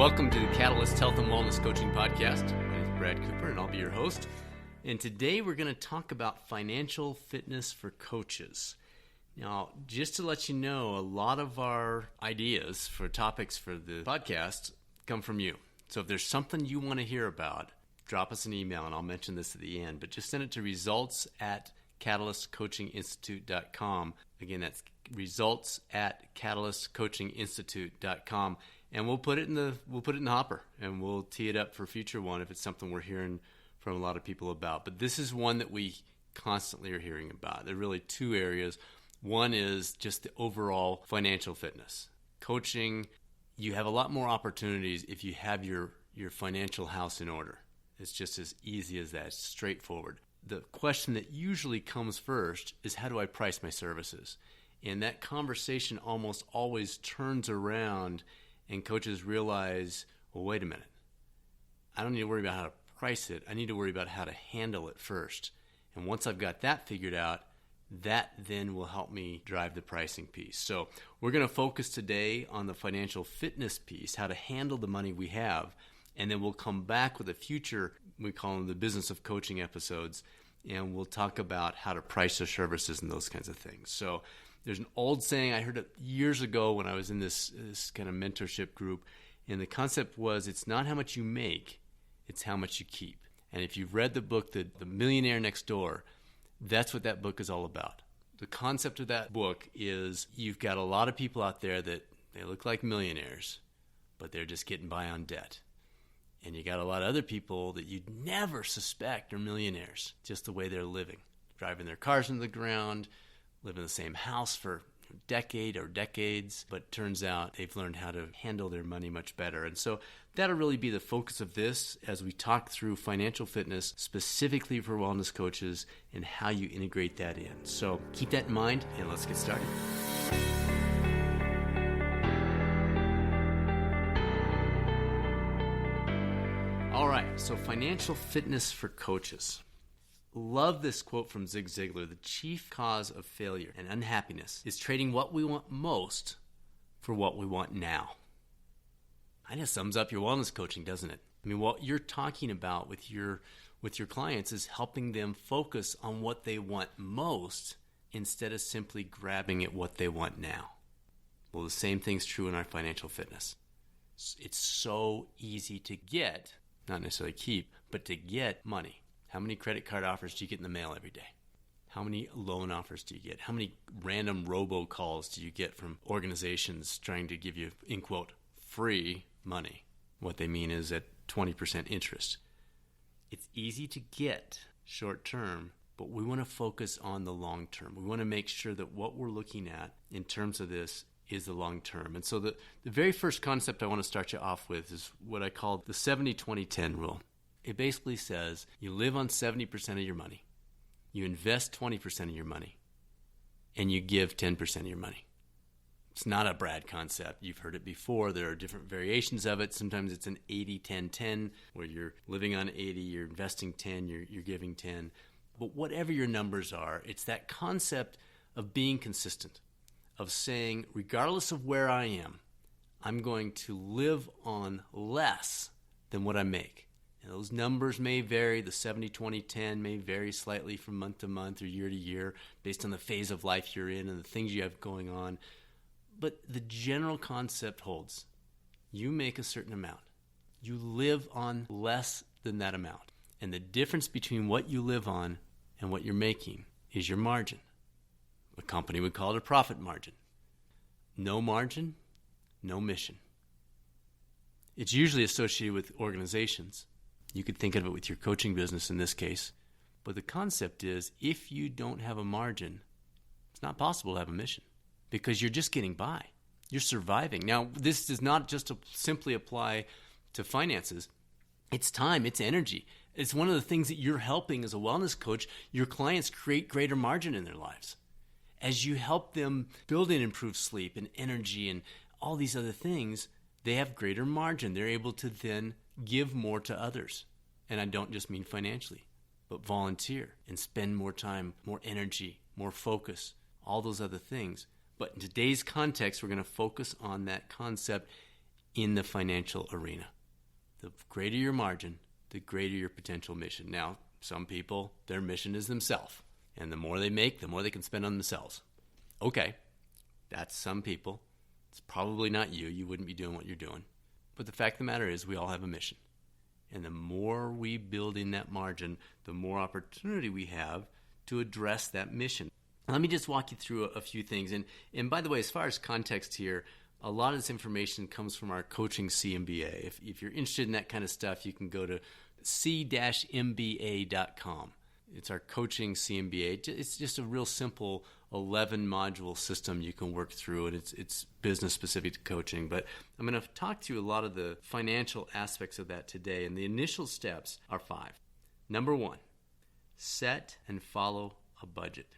Welcome to the Catalyst Health and Wellness Coaching Podcast. My name is Brad Cooper, and I'll be your host. And today we're going to talk about financial fitness for coaches. Now, just to let you know, a lot of our ideas for topics for the podcast come from you. So if there's something you want to hear about, drop us an email, and I'll mention this at the end. But just send it to results@catalystcoachinginstitute.com. Again, that's results@catalystcoachinginstitute.com. And we'll put it in the hopper, and we'll tee it up for a future one if it's something we're hearing from a lot of people about. But this is one that we constantly are hearing about. There are really two areas. One is just the overall financial fitness. Coaching, you have a lot more opportunities if you have your financial house in order. It's just as easy as that. It's straightforward. The question that usually comes first is, how do I price my services? And that conversation almost always turns around, and coaches realize, well, wait a minute. I don't need to worry about how to price it. I need to worry about how to handle it first. And once I've got that figured out, that then will help me drive the pricing piece. So we're going to focus today on the financial fitness piece, how to handle the money we have, and then we'll come back with a future, we call them the business of coaching episodes, and we'll talk about how to price our services and those kinds of things. So there's an old saying, I heard it years ago when I was in this kind of mentorship group, and the concept was, it's not how much you make, it's how much you keep. And if you've read the book, The Millionaire Next Door, that's what that book is all about. The concept of that book is, you've got a lot of people out there that they look like millionaires, but they're just getting by on debt. And you got a lot of other people that you'd never suspect are millionaires, just the way they're living, driving their cars into the ground, live in the same house for a decade or decades, but turns out they've learned how to handle their money much better. And so that'll really be the focus of this as we talk through financial fitness specifically for wellness coaches and how you integrate that in. So keep that in mind, and let's get started. All right, so financial fitness for coaches. Love this quote from Zig Ziglar. The chief cause of failure and unhappiness is trading what we want most for what we want now. Kind of sums up your wellness coaching, doesn't it? I mean, what you're talking about with your clients is helping them focus on what they want most instead of simply grabbing at what they want now. Well, the same thing's true in our financial fitness. It's so easy to get, not necessarily keep, but to get money. How many credit card offers do you get in the mail every day? How many loan offers do you get? How many random robocalls do you get from organizations trying to give you, in quote, free money? What they mean is at 20% interest. It's easy to get short term, but we want to focus on the long term. We want to make sure that what we're looking at in terms of this is the long term. And so the very first concept I want to start you off with is what I call the 70-20-10 rule. It basically says you live on 70% of your money, you invest 20% of your money, and you give 10% of your money. It's not a Brad concept. You've heard it before. There are different variations of it. Sometimes it's an 80-10-10, where you're living on 80, you're investing 10, you're giving 10. But whatever your numbers are, it's that concept of being consistent, of saying, regardless of where I am, I'm going to live on less than what I make. And those numbers may vary. The 70-20-10 may vary slightly from month to month or year to year based on the phase of life you're in and the things you have going on. But the general concept holds. You make a certain amount. You live on less than that amount. And the difference between what you live on and what you're making is your margin. A company would call it a profit margin. No margin, no mission. It's usually associated with organizations. You could think of it with your coaching business in this case. But the concept is, if you don't have a margin, it's not possible to have a mission because you're just getting by. You're surviving. Now, this does not just simply apply to finances. It's time, it's energy. It's one of the things that you're helping as a wellness coach, your clients create greater margin in their lives. As you help them build and improve sleep and energy and all these other things, they have greater margin. They're able to then give more to others. And I don't just mean financially, but volunteer and spend more time, more energy, more focus, all those other things. But in today's context, we're going to focus on that concept. in the financial arena. The greater your margin, the greater your potential mission. Now, some people, their mission is themselves. And the more they make, the more they can spend on themselves. Okay, that's some people. It's probably not you. You wouldn't be doing what you're doing. But the fact of the matter is we all have a mission. And the more we build in that margin, the more opportunity we have to address that mission. Let me just walk you through a few things. And by the way, as far as context here, a lot of this information comes from our coaching CMBA. If you're interested in that kind of stuff, you can go to c-mba.com. It's our coaching CMBA. It's just a real simple 11-module system you can work through, and it's business-specific to coaching. But I'm going to talk to you a lot of the financial aspects of that today, and the initial steps are 5. Number 1, set and follow a budget.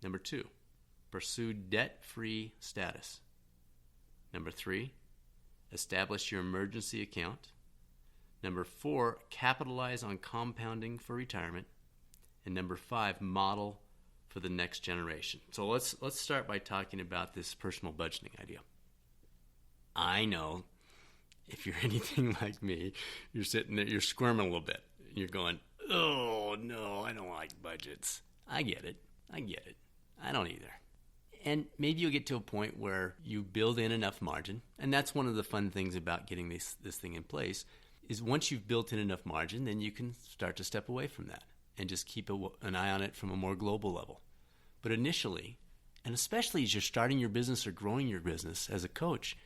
Number 2, pursue debt-free status. Number 3, establish your emergency account. Number 4, capitalize on compounding for retirement. And number 5, model for the next generation. So let's start by talking about this personal budgeting idea. I know if you're anything like me, you're sitting there, you're squirming a little bit. You're going, oh no, I don't like budgets. I get it. I don't either. And maybe you'll get to a point where you build in enough margin, and that's one of the fun things about getting this thing in place, is once you've built in enough margin, then you can start to step away from that and just keep an eye on it from a more global level. But initially, and especially as you're starting your business or growing your business as a coach,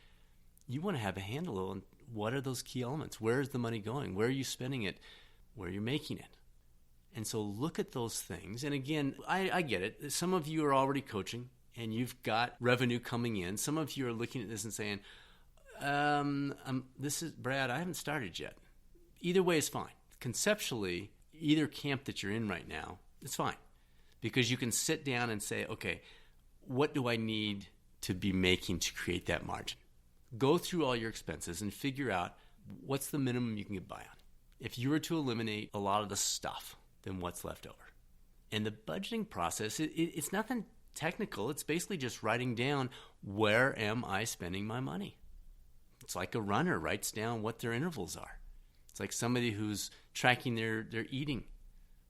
you want to have a handle on what are those key elements. Where is the money going? Where are you spending it? Where are you making it? And so look at those things. And again, I get it. Some of you are already coaching and you've got revenue coming in. Some of you are looking at this and saying, this is Brad, I haven't started yet. Either way is fine. Conceptually, either camp that you're in right now, it's fine. Because you can sit down and say, okay, what do I need to be making to create that margin? Go through all your expenses and figure out what's the minimum you can get by on. If you were to eliminate a lot of the stuff, then what's left over? And the budgeting process, it's nothing technical. It's basically just writing down, where am I spending my money? It's like a runner writes down what their intervals are. It's like somebody who's tracking their eating,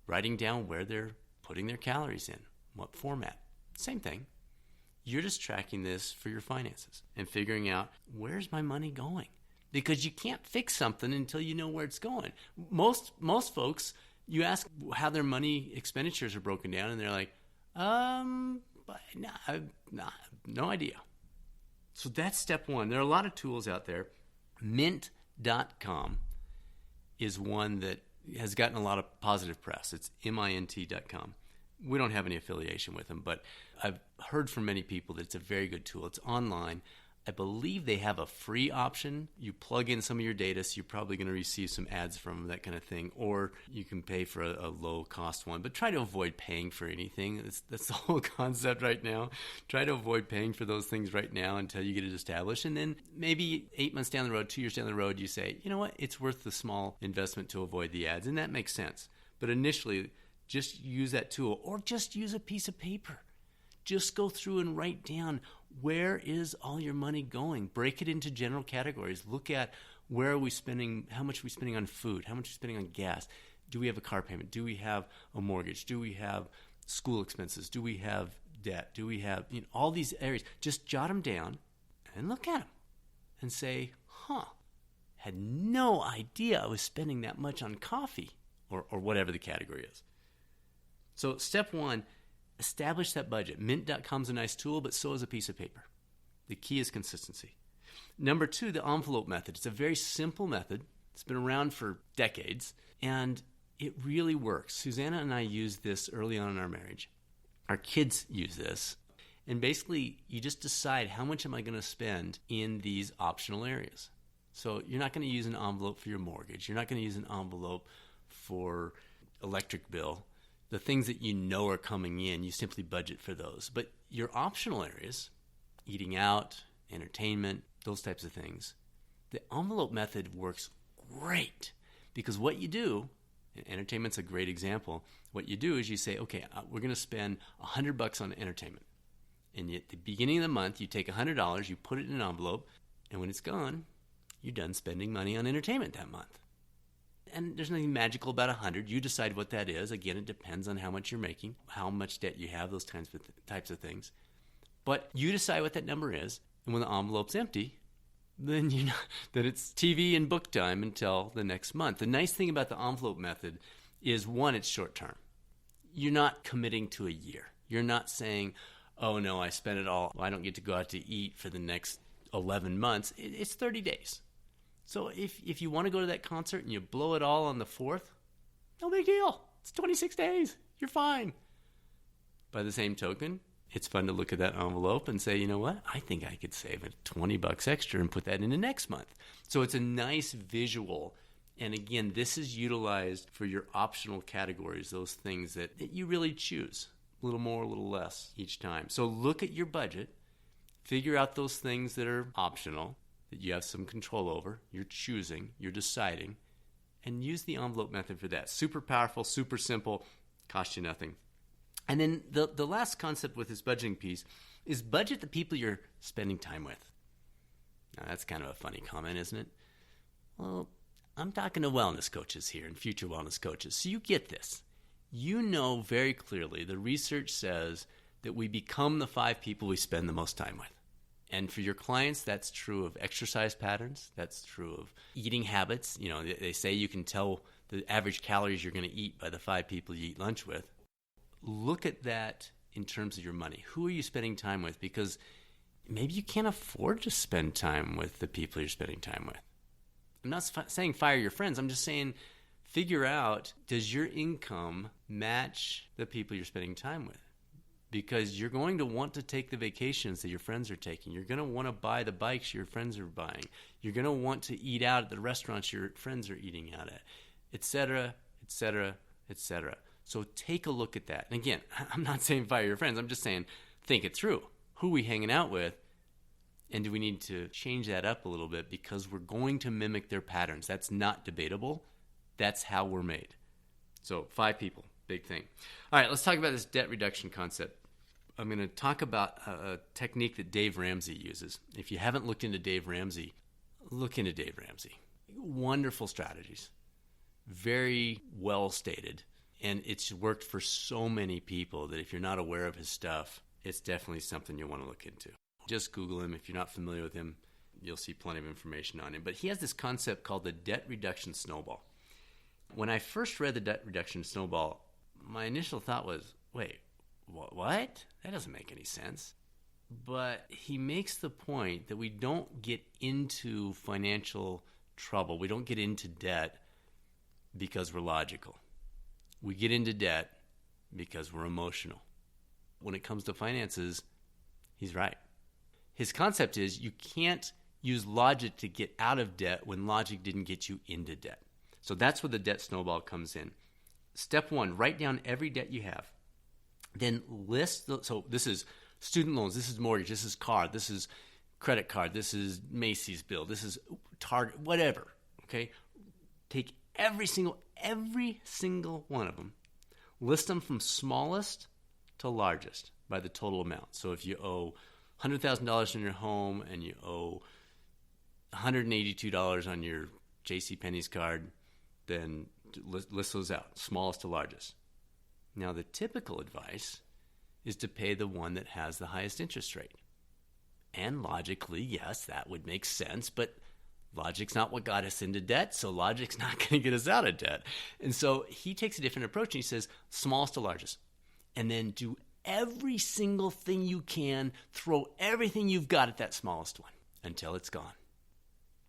writing down where they're putting their calories in, what format. Same thing. You're just tracking this for your finances and figuring out, where's my money going? Because you can't fix something until you know where it's going. Most folks, you ask how their money expenditures are broken down, and they're like, no idea. So that's step 1. There are a lot of tools out there. Mint.com is one that has gotten a lot of positive press. It's mint.com. We don't have any affiliation with them, but I've heard from many people that it's a very good tool. It's online. I believe they have a free option. You plug in some of your data, so you're probably going to receive some ads from them, that kind of thing, or you can pay for a low-cost one. But try to avoid paying for anything. That's the whole concept right now. Try to avoid paying for those things right now until you get it established. And then maybe 8 months down the road, 2 years down the road, you say, you know what, it's worth the small investment to avoid the ads. And that makes sense. But initially, just use that tool, or just use a piece of paper. Just go through and write down, where is all your money going? Break it into general categories. Look at, where are we spending, how much are we spending on food? How much are we spending on gas? Do we have a car payment? Do we have a mortgage? Do we have school expenses? Do we have debt? Do we have, all these areas? Just jot them down and look at them and say, had no idea I was spending that much on coffee, or whatever the category is. So step 1, establish that budget. Mint.com is a nice tool, but so is a piece of paper. The key is consistency. Number 2, the envelope method. It's a very simple method. It's been around for decades, and it really works. Susanna and I used this early on in our marriage. Our kids use this. And basically, you just decide, how much am I going to spend in these optional areas? So you're not going to use an envelope for your mortgage. You're not going to use an envelope for electric bill. The things that you know are coming in, you simply budget for those. But your optional areas, eating out, entertainment, those types of things, the envelope method works great. Because what you do, and entertainment's a great example, what you do is you say, okay, we're going to spend $100 on entertainment. And at the beginning of the month, you take $100, you put it in an envelope, and when it's gone, you're done spending money on entertainment that month. And there's nothing magical about 100. You decide what that is. Again, it depends on how much you're making, how much debt you have, those types of things. But you decide what that number is, and when the envelope's empty, then you know that it's TV and book time until the next month. The nice thing about the envelope method is, one, it's short term. You're not committing to a year. You're not saying, oh no, I spent it all. I don't get to go out to eat for the next 11 months. It's 30 days. So if you want to go to that concert and you blow it all on the 4th, no big deal. It's 26 days. You're fine. By the same token, it's fun to look at that envelope and say, you know what? I think I could save $20 extra and put that into next month. So it's a nice visual. And again, this is utilized for your optional categories, those things that you really choose. A little more, a little less each time. So look at your budget. Figure out those things that are optional, that you have some control over, you're choosing, you're deciding, and use the envelope method for that. Super powerful, super simple, cost you nothing. And then the last concept with this budgeting piece is budget the people you're spending time with. Now that's kind of a funny comment, isn't it? Well, I'm talking to wellness coaches here and future wellness coaches, so you get this. You know very clearly the research says that we become the 5 people we spend the most time with. And for your clients, that's true of exercise patterns. That's true of eating habits. You know, they say you can tell the average calories you're going to eat by the 5 people you eat lunch with. Look at that in terms of your money. Who are you spending time with? Because maybe you can't afford to spend time with the people you're spending time with. I'm not saying fire your friends. I'm just saying figure out, does your income match the people you're spending time with? Because you're going to want to take the vacations that your friends are taking. You're going to want to buy the bikes your friends are buying. You're going to want to eat out at the restaurants your friends are eating out at, et cetera, et cetera, et cetera. So take a look at that. And again, I'm not saying fire your friends. I'm just saying think it through. Who are we hanging out with? And do we need to change that up a little bit? Because we're going to mimic their patterns. That's not debatable. That's how we're made. So 5 people. Big thing. All right, let's talk about this debt reduction concept. I'm going to talk about a technique that Dave Ramsey uses. If you haven't looked into Dave Ramsey, look into Dave Ramsey. Wonderful strategies. Very well stated. And it's worked for so many people that if you're not aware of his stuff, it's definitely something you want to look into. Just Google him. If you're not familiar with him, you'll see plenty of information on him. But he has this concept called the debt reduction snowball. When I first read the debt reduction snowball, my initial thought was, wait, what? That doesn't make any sense. But he makes the point that we don't get into financial trouble. We don't get into debt because we're logical. We get into debt because we're emotional. When it comes to finances, he's right. His concept is you can't use logic to get out of debt when logic didn't get you into debt. So that's where the debt snowball comes in. Step 1, write down every debt you have. Then list, so this is student loans, this is mortgage, this is car, this is credit card, this is Macy's bill, this is Target, whatever, okay? Take every single one of them, list them from smallest to largest by the total amount. So if you owe $100,000 on your home and you owe $182 on your JCPenney's card, then list those out, smallest to largest. Now, the typical advice is to pay the one that has the highest interest rate. And logically, yes, that would make sense, but logic's not what got us into debt, so logic's not going to get us out of debt. And so he takes a different approach, and he says smallest to largest. And then do every single thing you can, throw everything you've got at that smallest one until it's gone.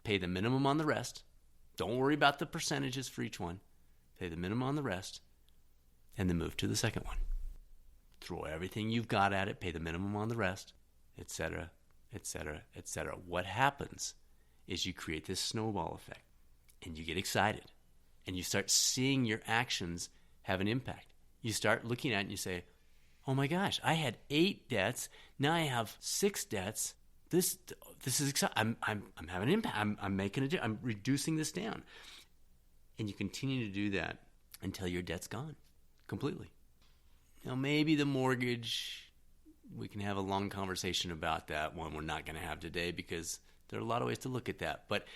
Pay the minimum on the rest. Don't worry about the percentages for each one. Pay the minimum on the rest, and then move to the second one. Throw everything you've got at it, pay the minimum on the rest, etc., etc., etc. What happens is you create this snowball effect, and you get excited, and you start seeing your actions have an impact. You start looking at it and you say, oh my gosh, I had 8 debts, now I have 6 debts. This is exciting. I'm having an impact. I'm reducing this down. And you continue to do that until your debt's gone completely. Now, maybe the mortgage, we can have a long conversation about that one we're not going to have today because there are a lot of ways to look at that. But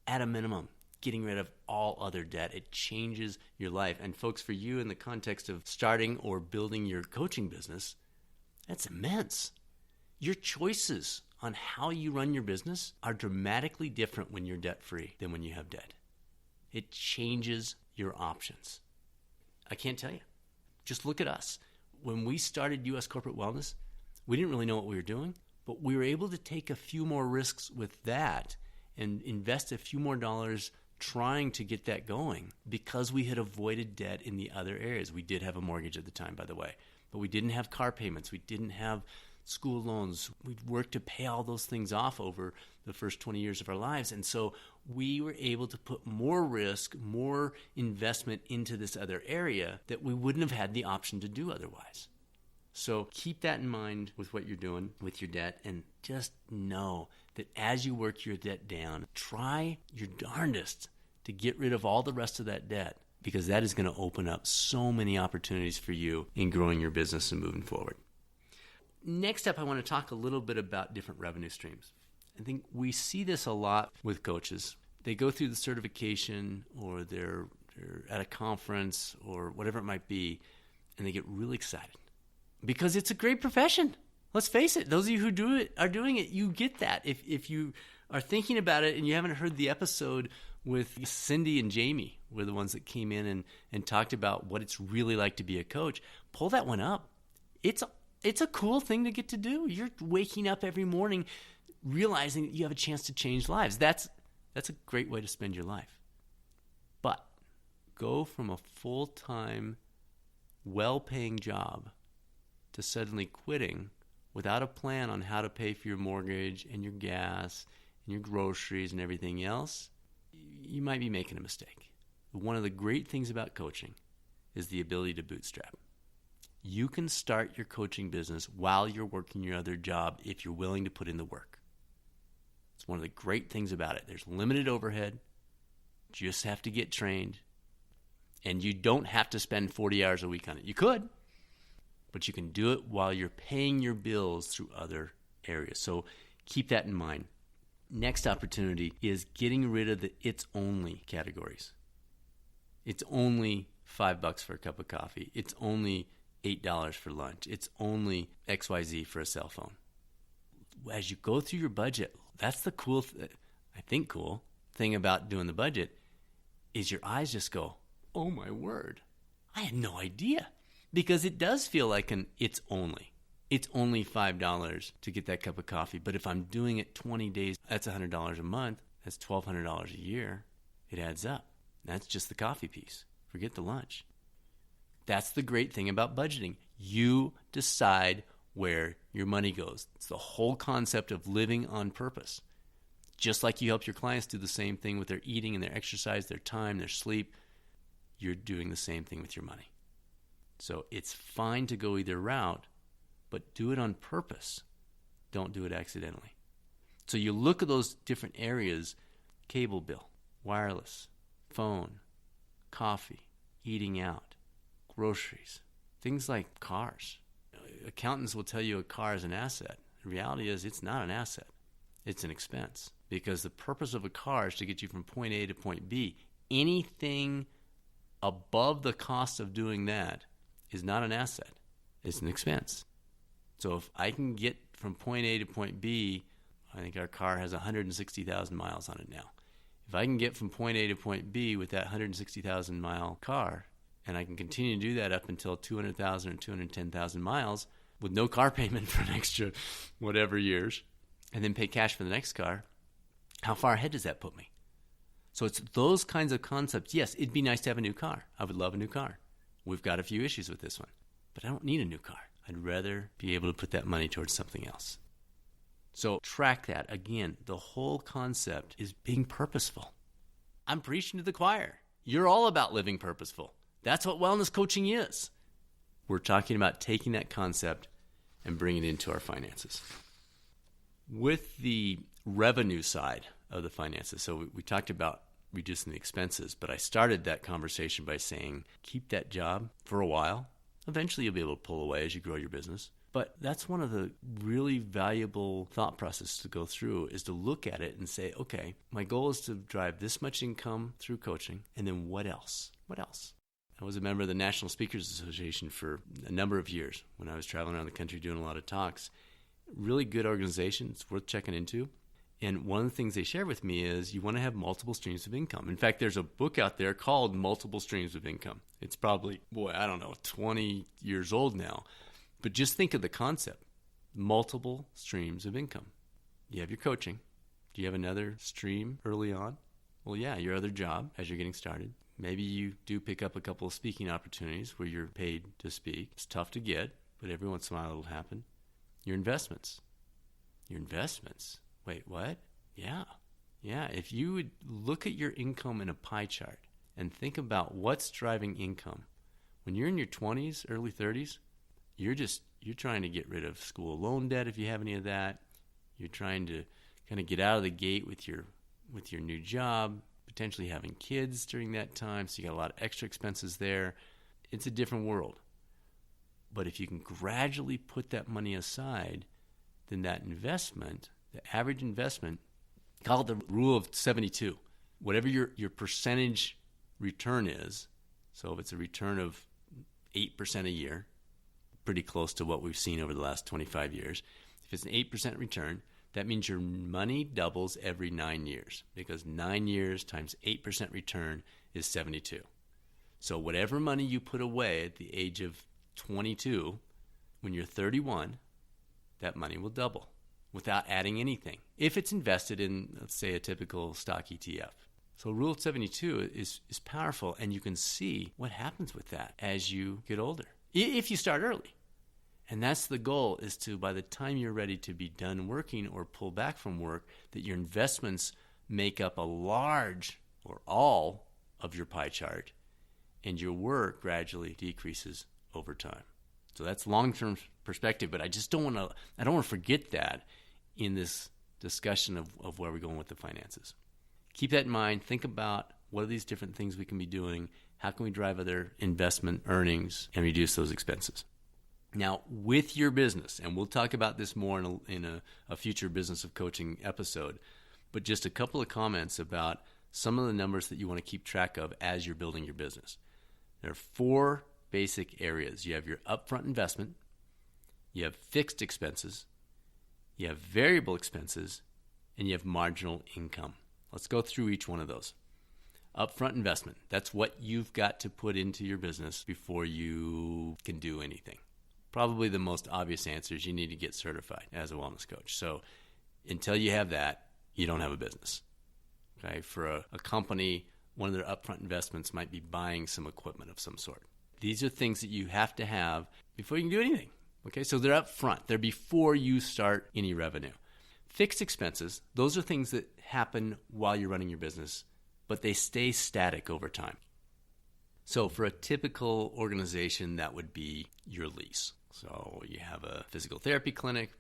at a minimum, getting rid of all other debt. It changes your life. And folks, for you in the context of starting or building your coaching business, that's immense. Your choices on how you run your business are dramatically different when you're debt-free than when you have debt. It changes your options. I can't tell you. Just look at us. When we started U.S. Corporate Wellness, we didn't really know what we were doing, but we were able to take a few more risks with that and invest a few more dollars trying to get that going because we had avoided debt in the other areas. We did have a mortgage at the time, by the way, but we didn't have car payments. We didn't have school loans. We'd worked to pay all those things off over the first 20 years of our lives. And so we were able to put more risk, more investment into this other area that we wouldn't have had the option to do otherwise. So keep that in mind with what you're doing with your debt, and just know that as you work your debt down, try your darndest to get rid of all the rest of that debt, because that is going to open up so many opportunities for you in growing your business and moving forward. Next up, I want to talk a little bit about different revenue streams. I think we see this a lot with coaches. They go through the certification, or they're at a conference or whatever it might be, and they get really excited because it's a great profession. Let's face it. Those of you who are doing it, you get that. If you are thinking about it and you haven't heard the episode with Cindy and Jamie, were the ones that came in and talked about what it's really like to be a coach, pull that one up. It's a cool thing to get to do. You're waking up every morning realizing that you have a chance to change lives. That's a great way to spend your life. But go from a full-time, well-paying job to suddenly quitting without a plan on how to pay for your mortgage and your gas and your groceries and everything else, you might be making a mistake. One of the great things about coaching is the ability to bootstrap. You can start your coaching business while you're working your other job if you're willing to put in the work. It's one of the great things about it. There's limited overhead. You just have to get trained. And you don't have to spend 40 hours a week on it. You could, but you can do it while you're paying your bills through other areas. So keep that in mind. Next opportunity is getting rid of the it's only categories. It's only $5 for a cup of coffee. It's only $8 for lunch. It's only XYZ for a cell phone. As you go through your budget, that's the cool thing about doing the budget is your eyes just go, oh my word, I had no idea. Because it does feel like it's only $5 to get that cup of coffee. But if I'm doing it 20 days, that's $100 a month. That's $1,200 a year. It adds up. That's just the coffee piece. Forget the lunch. That's the great thing about budgeting. You decide where your money goes. It's the whole concept of living on purpose. Just like you help your clients do the same thing with their eating and their exercise, their time, their sleep, you're doing the same thing with your money. So it's fine to go either route, but do it on purpose. Don't do it accidentally. So you look at those different areas: cable bill, wireless, phone, coffee, eating out, groceries, things like cars. Accountants will tell you a car is an asset. The reality is it's not an asset. It's an expense, because the purpose of a car is to get you from point A to point B. Anything above the cost of doing that is not an asset. It's an expense. So if I can get from point A to point B, I think our car has 160,000 miles on it now. If I can get from point A to point B with that 160,000 mile car, and I can continue to do that up until 200,000 or 210,000 miles with no car payment for an extra whatever years, and then pay cash for the next car, how far ahead does that put me? So it's those kinds of concepts. Yes, it'd be nice to have a new car. I would love a new car. We've got a few issues with this one, but I don't need a new car. I'd rather be able to put that money towards something else. So track that. Again, the whole concept is being purposeful. I'm preaching to the choir. You're all about living purposeful. That's what wellness coaching is. We're talking about taking that concept and bringing it into our finances. With the revenue side of the finances, so we talked about reducing the expenses, but I started that conversation by saying keep that job for a while. Eventually you'll be able to pull away as you grow your business. But that's one of the really valuable thought processes to go through, is to look at it and say, okay, my goal is to drive this much income through coaching, and then what else? What else? I was a member of the National Speakers Association for a number of years when I was traveling around the country doing a lot of talks. Really good organization. It's worth checking into. And one of the things they share with me is you want to have multiple streams of income. In fact, there's a book out there called Multiple Streams of Income. It's probably, 20 years old now. But just think of the concept. Multiple streams of income. You have your coaching. Do you have another stream early on? Well, yeah, your other job as you're getting started. Maybe you do pick up a couple of speaking opportunities where you're paid to speak. It's tough to get, but every once in a while it'll happen. Your investments. Your investments. Wait, what? Yeah. If you would look at your income in a pie chart and think about what's driving income, when you're in your 20s, early 30s, you're trying to get rid of school loan debt if you have any of that. You're trying to kind of get out of the gate with your new job, potentially having kids during that time, so you got a lot of extra expenses there. It's a different world. But if you can gradually put that money aside, then that investment, the average investment, call it the rule of 72. Whatever your percentage return is, so if it's a return of 8% a year, pretty close to what we've seen over the last 25 years. If it's an 8% return, that means your money doubles every 9 years, because 9 years times 8% return is 72. So whatever money you put away at the age of 22, when you're 31, that money will double without adding anything, if it's invested in, let's say, a typical stock ETF. So Rule of 72 is powerful, and you can see what happens with that as you get older, if you start early. And that's the goal, is to, by the time you're ready to be done working or pull back from work, that your investments make up a large or all of your pie chart, and your work gradually decreases over time. So that's long-term perspective, but I don't want to forget that in this discussion of where we're going with the finances. Keep that in mind. Think about what are these different things we can be doing, how can we drive other investment earnings and reduce those expenses. Now, with your business, and we'll talk about this more in a future Business of Coaching episode, but just a couple of comments about some of the numbers that you want to keep track of as you're building your business. There are 4 basic areas. You have your upfront investment, you have fixed expenses, you have variable expenses, and you have marginal income. Let's go through each one of those. Upfront investment, that's what you've got to put into your business before you can do anything. Probably the most obvious answer is you need to get certified as a wellness coach. So until you have that, you don't have a business. Okay? For a company, one of their upfront investments might be buying some equipment of some sort. These are things that you have to have before you can do anything. Okay? So they're up front. They're before you start any revenue. Fixed expenses, those are things that happen while you're running your business, but they stay static over time. So for a typical organization, that would be your lease. So you have a physical therapy clinic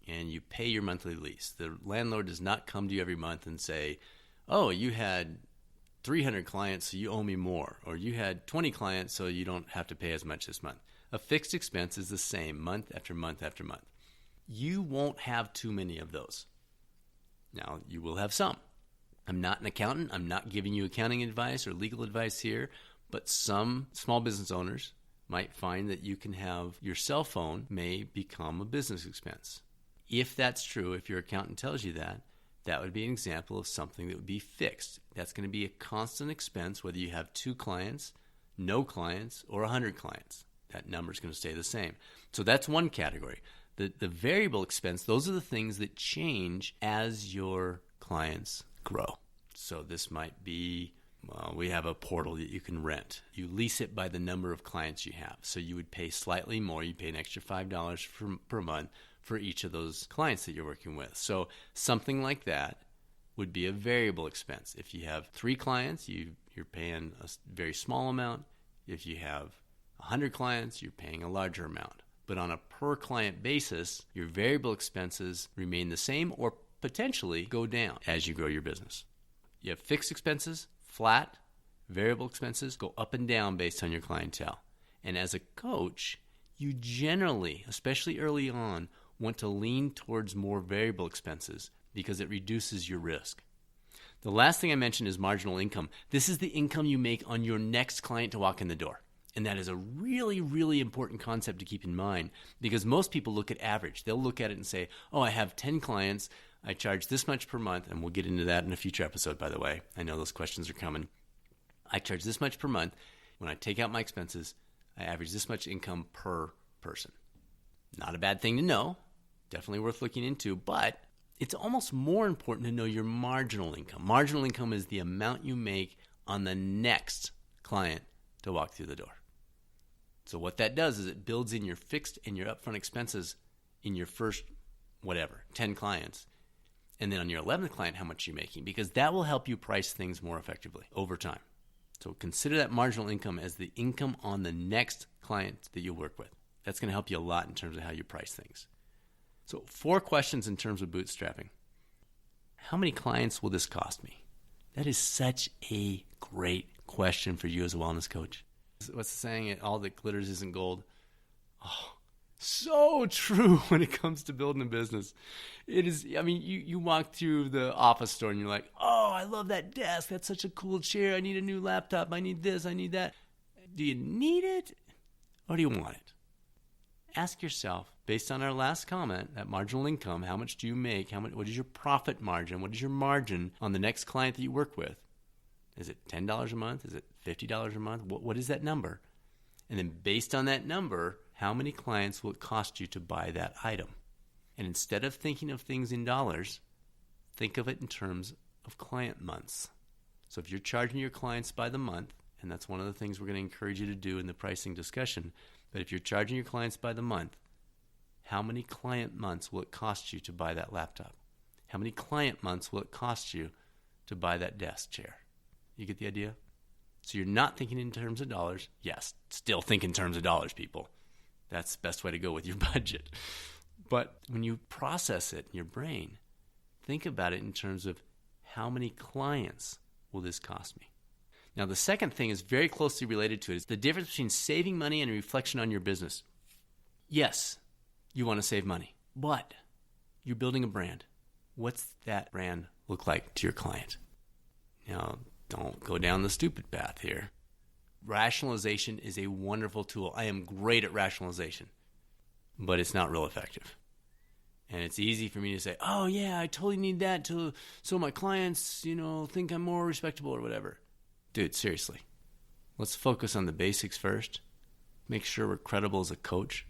and you pay your monthly lease. The landlord does not come to you every month and say, oh, you had 300 clients, so you owe me more. Or you had 20 clients, so you don't have to pay as much this month. A fixed expense is the same month after month after month. You won't have too many of those. Now, you will have some. I'm not an accountant. I'm not giving you accounting advice or legal advice here, but some small business owners might find that you can have your cell phone may become a business expense. If that's true, if your accountant tells you that, that would be an example of something that would be fixed. That's going to be a constant expense whether you have 2 clients, no clients, or 100 clients. That number is going to stay the same. So that's one category. The variable expense, those are the things that change as your clients grow. So this might be, we have a portal that you can rent. You lease it by the number of clients you have. So you would pay slightly more. You pay an extra $5 per month for each of those clients that you're working with. So something like that would be a variable expense. If you have 3 clients, you're paying a very small amount. If you have 100 clients, you're paying a larger amount. But on a per client basis, your variable expenses remain the same or potentially go down as you grow your business. You have fixed expenses, flat. Variable expenses go up and down based on your clientele. And as a coach, you generally, especially early on, want to lean towards more variable expenses because it reduces your risk. The last thing I mentioned is marginal income. This is the income you make on your next client to walk in the door. And that is a really, really important concept to keep in mind because most people look at average. They'll look at it and say, oh, I have 10 clients. I charge this much per month. And we'll get into that in a future episode, by the way. I know those questions are coming. I charge this much per month. When I take out my expenses, I average this much income per person. Not a bad thing to know. Definitely worth looking into, but it's almost more important to know your marginal income. Marginal income is the amount you make on the next client to walk through the door. So what that does is it builds in your fixed and your upfront expenses in your first, 10 clients. And then on your 11th client, how much you're making, because that will help you price things more effectively over time. So consider that marginal income as the income on the next client that you work with. That's going to help you a lot in terms of how you price things. So 4 questions in terms of bootstrapping. How many clients will this cost me? That is such a great question for you as a wellness coach. What's the saying? All that glitters isn't gold. Oh, so true when it comes to building a business. It is, you walk through the office store and you're like, oh, I love that desk. That's such a cool chair. I need a new laptop. I need this. I need that. Do you need it or do you want it? Ask yourself, based on our last comment, that marginal income, how much do you make? What is your profit margin? What is your margin on the next client that you work with? Is it $10 a month? Is it $50 a month? What is that number? And then based on that number, how many clients will it cost you to buy that item? And instead of thinking of things in dollars, think of it in terms of client months. So if you're charging your clients by the month, and that's one of the things we're going to encourage you to do in the pricing discussion, but if you're charging your clients by the month, how many client months will it cost you to buy that laptop? How many client months will it cost you to buy that desk chair? You get the idea? So you're not thinking in terms of dollars. Yes, still think in terms of dollars, people. That's the best way to go with your budget. But when you process it in your brain, think about it in terms of how many clients will this cost me? Now, the second thing is very closely related to it. It's the difference between saving money and a reflection on your business. Yes, you want to save money, but you're building a brand. What's that brand look like to your client? Now, don't go down the stupid path here. Rationalization is a wonderful tool. I am great at rationalization, but it's not real effective. And it's easy for me to say, oh, yeah, I totally need that so my clients, think I'm more respectable or whatever. Dude, seriously, let's focus on the basics first. Make sure we're credible as a coach.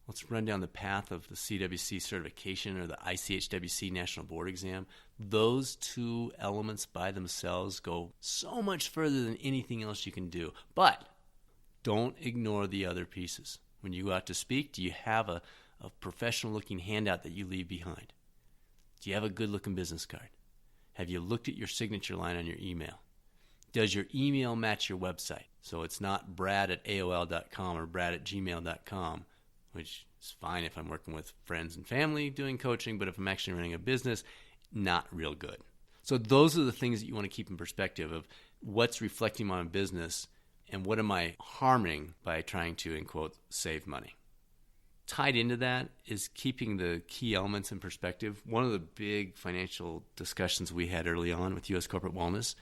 Let's run down the path of the CWC certification or the ICHWC National Board Exam. Those 2 elements by themselves go so much further than anything else you can do. But don't ignore the other pieces. When you go out to speak, do you have a professional-looking handout that you leave behind? Do you have a good-looking business card? Have you looked at your signature line on your email? Does your email match your website? So it's not brad@aol.com or brad@gmail.com, which is fine if I'm working with friends and family doing coaching, but if I'm actually running a business, not real good. So those are the things that you want to keep in perspective of what's reflecting on a business and what am I harming by trying to, in quote, save money. Tied into that is keeping the key elements in perspective. One of the big financial discussions we had early on with U.S. Corporate Wellness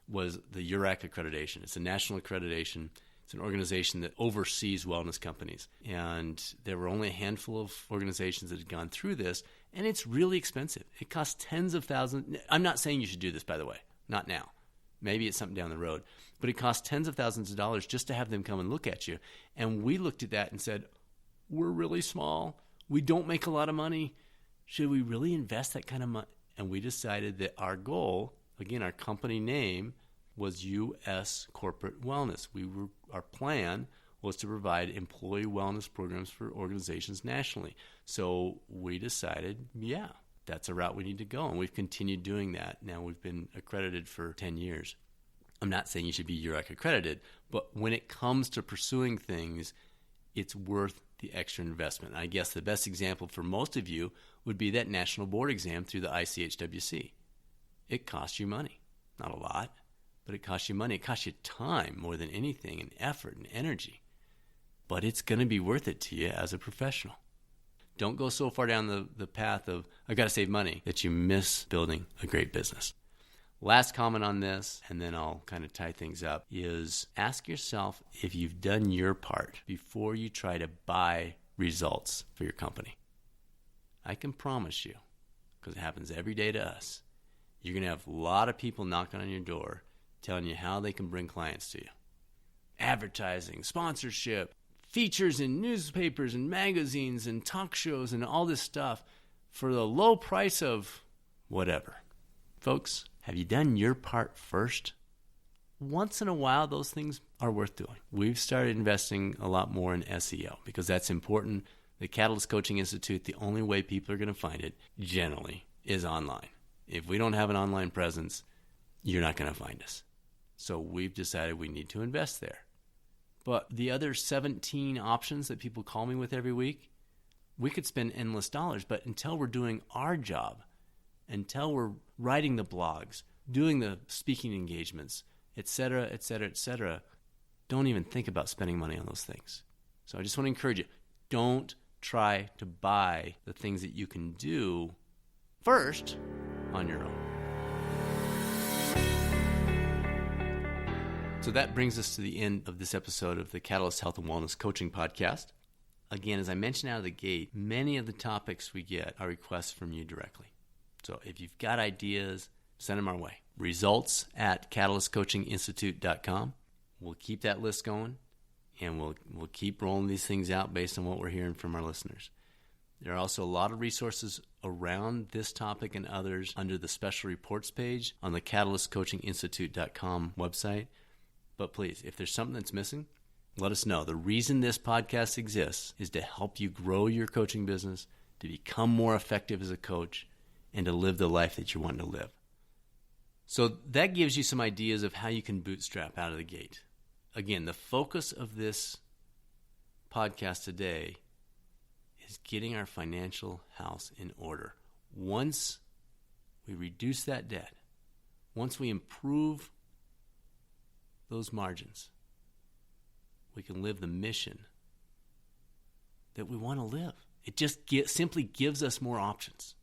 was the URAC accreditation. It's a national accreditation. It's an organization that oversees wellness companies. And there were only a handful of organizations that had gone through this, and it's really expensive. It costs tens of thousands. I'm not saying you should do this, by the way. Not now. Maybe it's something down the road. But it costs tens of thousands of dollars just to have them come and look at you. And we looked at that and said, we're really small. We don't make a lot of money. Should we really invest that kind of money? And we decided that our goal, again, our company name, was U.S. Corporate Wellness. Our plan was to provide employee wellness programs for organizations nationally. So we decided, yeah, that's a route we need to go. And we've continued doing that. Now we've been accredited for 10 years. I'm not saying you should be URAC accredited, but when it comes to pursuing things, it's worth the extra investment. I guess the best example for most of you would be that national board exam through the ICHWC. It costs you money. Not a lot, but it costs you money. It costs you time more than anything, and effort and energy. but it's going to be worth it to you as a professional. Don't go so far down the path of, I got to save money, that you miss building a great business. Last comment on this, and then I'll kind of tie things up, is ask yourself if you've done your part before you try to buy results for your company. I can promise you, because it happens every day to us, you're going to have a lot of people knocking on your door telling you how they can bring clients to you. Advertising, sponsorship, features in newspapers and magazines and talk shows and all this stuff for the low price of whatever. Folks, have you done your part first? Once in a while, those things are worth doing. We've started investing a lot more in SEO because that's important. The Catalyst Coaching Institute, the only way people are going to find it, generally, is online. If we don't have an online presence, you're not going to find us. So we've decided we need to invest there. But the other 17 options that people call me with every week, we could spend endless dollars, but until we're doing our job, until we're writing the blogs, doing the speaking engagements, etc., don't even think about spending money on those things. So I just want to encourage you, don't try to buy the things that you can do first on your own. So that brings us to the end of this episode of the Catalyst Health and Wellness Coaching Podcast. Again, as I mentioned out of the gate, many of the topics we get are requests from you directly. So if you've got ideas, send them our way. results@catalystcoachinginstitute.com. We'll keep that list going, and we'll keep rolling these things out based on what we're hearing from our listeners. There are also a lot of resources around this topic and others under the special reports page on the catalystcoachinginstitute.com website. But please, if there's something that's missing, let us know. The reason this podcast exists is to help you grow your coaching business, to become more effective as a coach, and to live the life that you're wanting to live. So that gives you some ideas of how you can bootstrap out of the gate. Again, the focus of this podcast today is getting our financial house in order. Once we reduce that debt, once we improve those margins, we can live the mission that we want to live. It just simply gives us more options.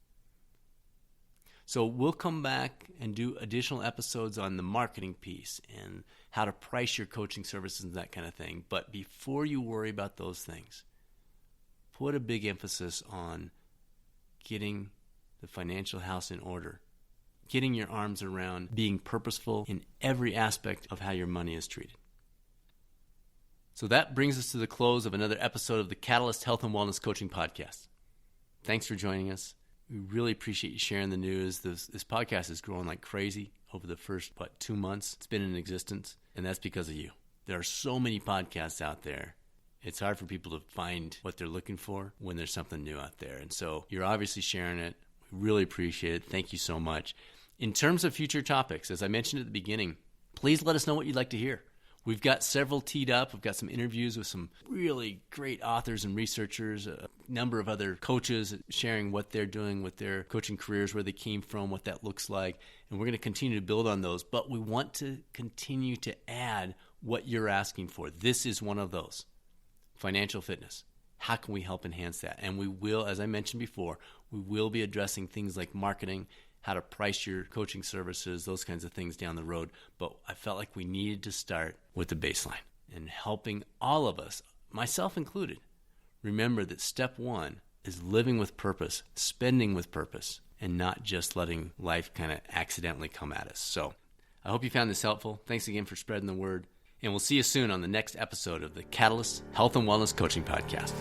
So we'll come back and do additional episodes on the marketing piece and how to price your coaching services and that kind of thing. But before you worry about those things, put a big emphasis on getting the financial house in order, getting your arms around being purposeful in every aspect of how your money is treated. So that brings us to the close of another episode of the Catalyst Health and Wellness Coaching Podcast. Thanks for joining us. We really appreciate you sharing the news. This podcast is growing like crazy over the first, 2 months it's been in existence, and that's because of you. There are so many podcasts out there. It's hard for people to find what they're looking for when there's something new out there. And so you're obviously sharing it. We really appreciate it. Thank you so much. In terms of future topics, as I mentioned at the beginning, please let us know what you'd like to hear. We've got several teed up. We've got some interviews with some really great authors and researchers, a number of other coaches sharing what they're doing with their coaching careers, where they came from, what that looks like. And we're going to continue to build on those. But we want to continue to add what you're asking for. This is one of those. Financial fitness. How can we help enhance that? And we will, as I mentioned before, we will be addressing things like marketing, how to price your coaching services, those kinds of things down the road. But I felt like we needed to start with the baseline and helping all of us, myself included, remember that step one is living with purpose, spending with purpose, and not just letting life kind of accidentally come at us. So I hope you found this helpful. Thanks again for spreading the word. And we'll see you soon on the next episode of the Catalyst Health and Wellness Coaching Podcast.